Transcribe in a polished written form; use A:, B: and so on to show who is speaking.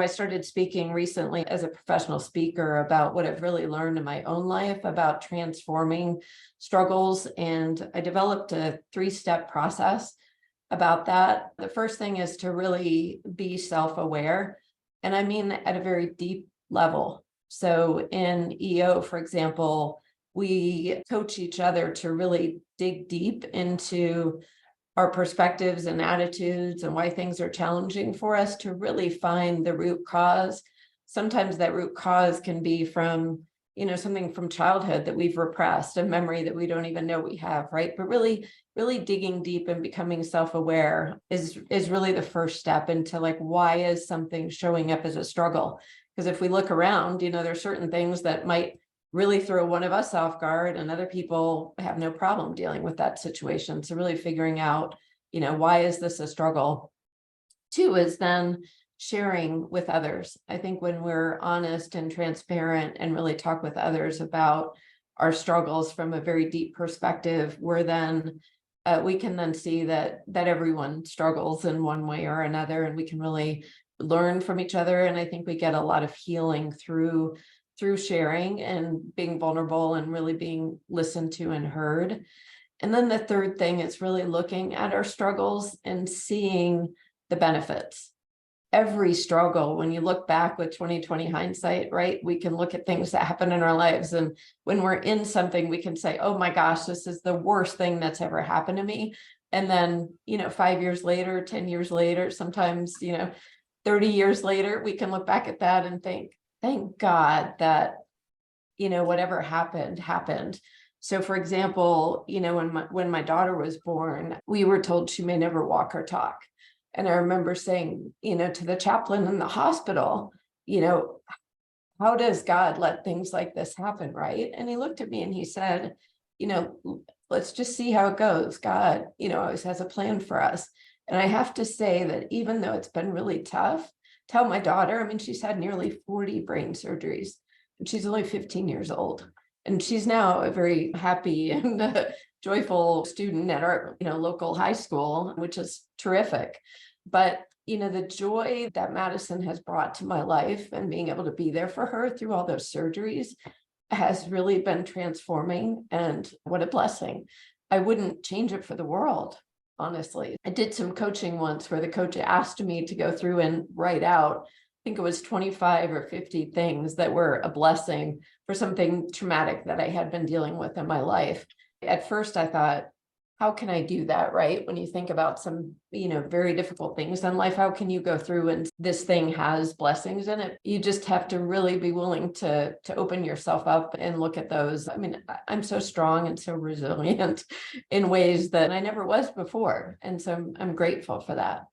A: I started speaking recently as a professional speaker about what I've really learned in my own life about transforming struggles. And I developed a 3-step process about that. The first thing is to really be self-aware. And I mean at a very deep level. So in EO, for example, we coach each other to really dig deep into our perspectives and attitudes and why things are challenging for us to really find the root cause. Sometimes that root cause can be from, something from childhood that we've repressed, a memory that we don't even know we have, right? But really digging deep and becoming self-aware is really the first step into like, why is something showing up as a struggle? Because if we look around, there's certain things that might really throw one of us off guard and other people have no problem dealing with that situation. So really figuring out, why is this a struggle? 2 is then sharing with others. I think when we're honest and transparent and really talk with others about our struggles from a very deep perspective, we're then we can then see that everyone struggles in one way or another, and we can really learn from each other. And I think we get a lot of healing through sharing and being vulnerable and really being listened to and heard. And then the third thing is really looking at our struggles and seeing the benefits. Every struggle, when you look back with 2020 hindsight, right, we can look at things that happen in our lives. And when we're in something, we can say, oh my gosh, this is the worst thing that's ever happened to me. And then, 5 years later, 10 years later, sometimes, 30 years later, we can look back at that and think, thank God that, whatever happened. So for example, when my daughter was born, we were told she may never walk or talk. And I remember saying, to the chaplain in the hospital, how does God let things like this happen, right? And he looked at me and he said, let's just see how it goes. God, always has a plan for us. And I have to say that even though it's been really tough, tell my daughter, she's had nearly 40 brain surgeries, and she's only 15 years old. And she's now a very happy and joyful student at our, local high school, which is terrific. But, the joy that Madison has brought to my life and being able to be there for her through all those surgeries has really been transforming. And what a blessing. I wouldn't change it for the world. Honestly, I did some coaching once where the coach asked me to go through and write out, I think it was 25 or 50 things that were a blessing for something traumatic that I had been dealing with in my life. At first I thought, how can I do that, right? When you think about some, very difficult things in life, how can you go through and this thing has blessings in it? You just have to really be willing to open yourself up and look at those. I'm so strong and so resilient in ways that I never was before. And so I'm grateful for that.